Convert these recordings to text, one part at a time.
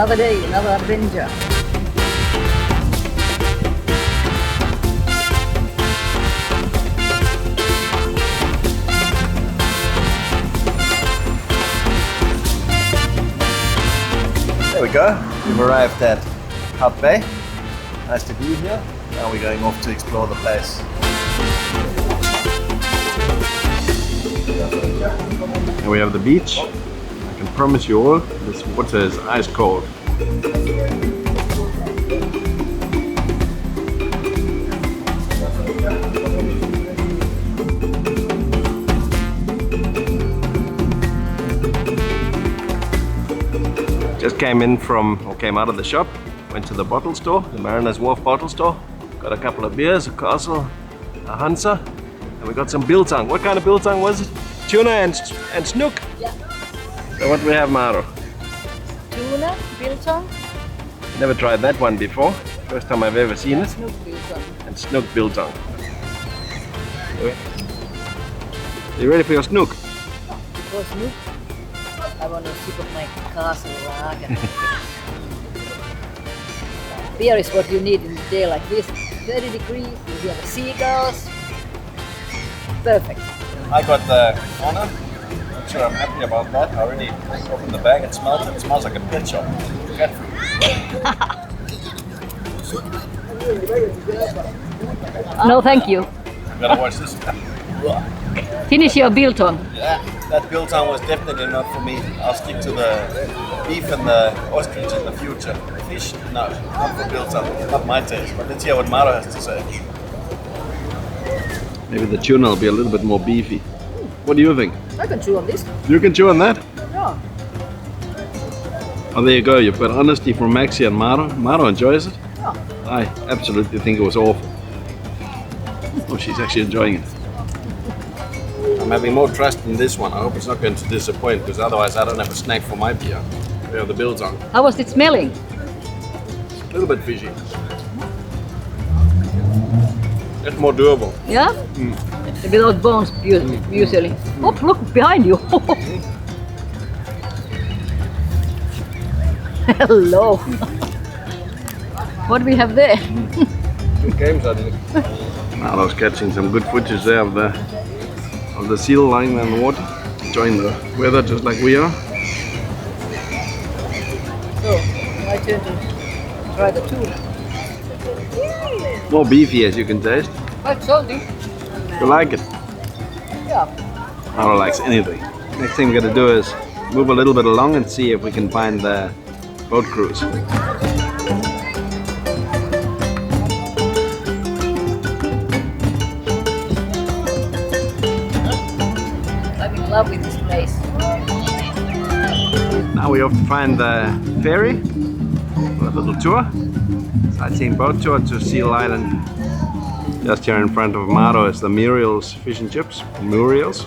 Another day, another adventure. There we go. We've arrived at Hout Bay. Nice to be here. Now we're going off to explore the place. Here we have the beach. I can promise you all, this water is ice cold. Just came out of the shop, went to the bottle store, the Mariners Wharf bottle store, got a couple of beers, a castle, a Hansa, and we got some Biltong. What kind of Biltong was it? Tuna and Snoek? Yeah. So what do we have, Maro? Tuna, Biltong. Never tried that one before. First time I've ever seen it. Snoek Biltong. And Snoek Biltong. You ready for your Snoek? Before Snoek, I want to sip of my castle lager. Beer is what you need in a day like this. 30 degrees, you hear the seagulls. Perfect. I got the corner. Not sure I'm happy about that. I already opened the bag. It smells like a pet shop. Cat food. No, thank you. You gotta watch this. Finish your Biltong. Yeah, that Biltong was definitely not for me. I'll stick to the beef and the ostrich in the future. Fish, no, not for Biltong. Not my taste. But let's hear what Maro has to say. Maybe the tuna will be a little bit more beefy. What do you think? I can chew on this. You can chew on that? Yeah. Oh, there you go. You've got honesty from Maxi and Maro. Maro enjoys it. Yeah. I absolutely think it was awful. Oh, she's actually enjoying it. I'm having more trust in this one. I hope it's not going to disappoint, because otherwise I don't have a snack for my beer. We have the Biltong. How was it smelling? A little bit fishy. It's more doable. Yeah? Without bones, usually. Oh, look behind you. Hello. What do we have there? Good game suddenly. Maro's catching some good footage there of the seal lying in the water, enjoying the weather just like we are. So, my turn to try the tuna. More beefy, as you can taste. Quite salty. You like it? Yeah. Maro likes anything. Next thing we're going to do is move a little bit along and see if we can find the boat cruise. I'm in love with this place. Now we have to find the ferry for a little tour. Sightseeing boat tour to Seal Island. Just here in front of Maro is the Minstrels Fish and Chips, Minstrels,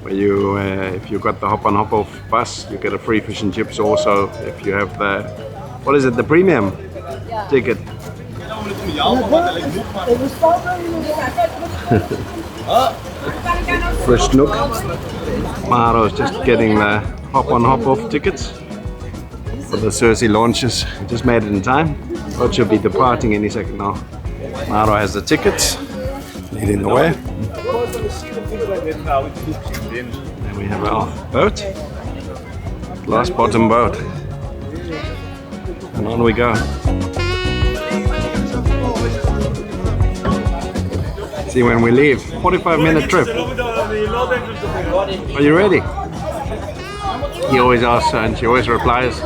where you, if you got the hop on hop off bus, you get a free fish and chips. Also, if you have the, what is it, the premium ticket. Fresh Snoek. Maro is just getting the hop on hop off tickets for the Circe launches. We just made it in time. Boat should be departing any second now. Maro has the tickets, leading the way. And we have our boat, glass bottom boat. And on we go. See when we leave. 45-minute trip. Are you ready? He always asks her and she always replies,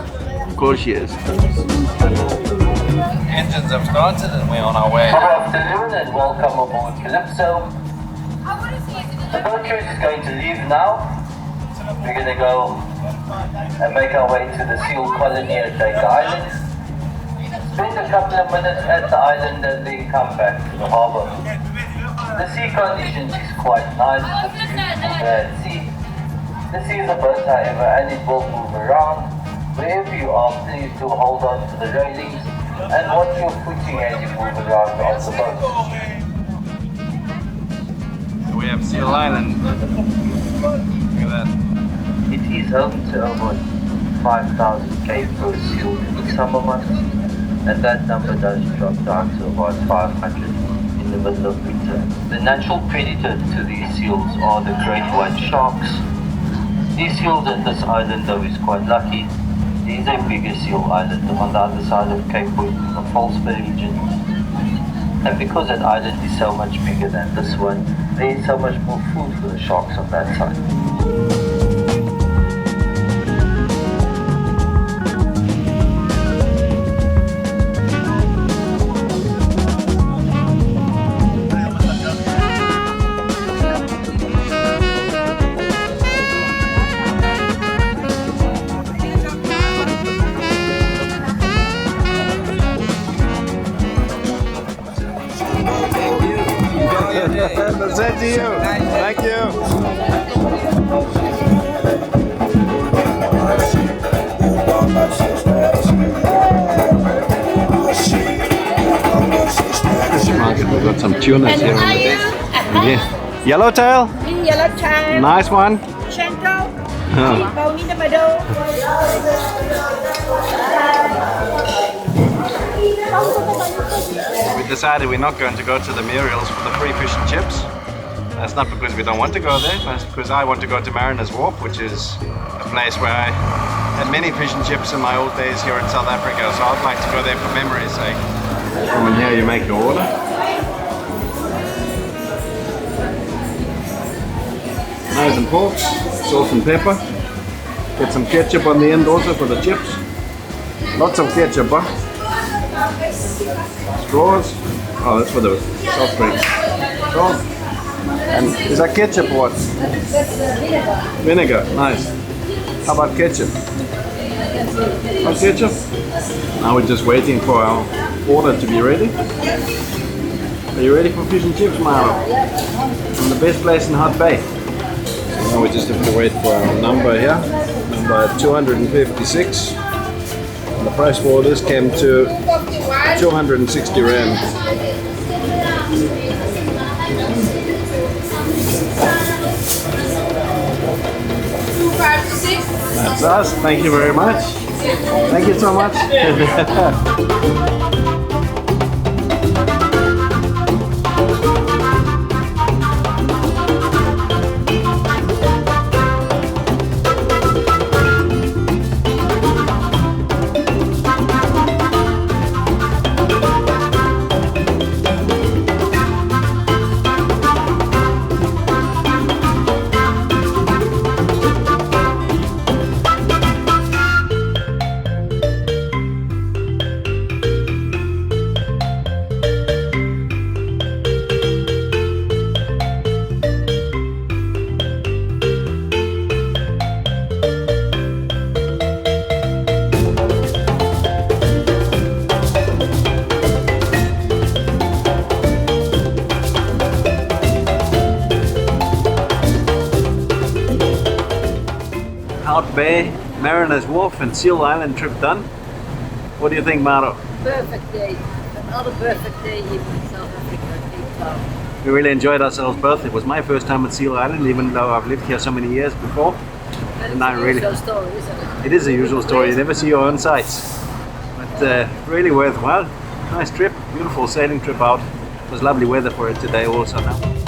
of course she is. Engines have started and we're on our way. Good afternoon and welcome aboard Calypso. The boat cruise is going to leave now. We're going to go and make our way to the seal colony at Duiker Island. Spend a couple of minutes at the island and then come back to the harbour. The sea conditions is quite nice, it's a beautiful bad sea. The sea is a bit however and it will move around. Wherever you are, please do hold on to the railings and watch your footing as you move around on the boat. So we have Seal Island. Look at that. It is home to our boat. 5,000 K per seal in the summer months, and that number does drop down to about 500 in the middle of winter. The natural predator to these seals are the great white sharks. These seals at this island though is quite lucky. There is a bigger seal island on the other side of Cape Point in the Hout Bay region. And because that island is so much bigger than this one, there is so much more food for the sharks on that side. That's it to you. Thank you. Market, we've got some tunas here on the deck. Yeah. Yellowtail? Yellowtail. Nice one. Chanto. Oh. Bone in the middle. We decided we're not going to go to the Minstrels for the free fish and chips. That's not because we don't want to go there, but it's because I want to go to Mariners Wharf, which is a place where I had many fish and chips in my old days here in South Africa, so I'd like to go there for memory's sake. And here you make your order. Knives and forks, salt and pepper. Get some ketchup on the end also for the chips. Lots of ketchup, huh? Straws. Oh, that's for the soft drinks. Straws. And is that ketchup or what? Vinegar. Nice. How about ketchup? Hot ketchup? Now we're just waiting for our order to be ready. Are you ready for fish and chips, Maro? From the best place in Hout Bay. So now we just have to wait for our number here. Number 256. And the price for this came to 260 Rand. That's us. Thank you very much. Thank you so much. Hout Bay, Mariners Wharf and Seal Island trip done. What do you think, Maro? Perfect day. Another perfect day here in South Africa, Cape Town. We really enjoyed ourselves both. It was my first time at Seal Island, even though I've lived here so many years before. And I really... It's a story, isn't it? It is a usual story. You never see your own sights. But really worthwhile. Nice trip. Beautiful sailing trip out. It was lovely weather for it today also now.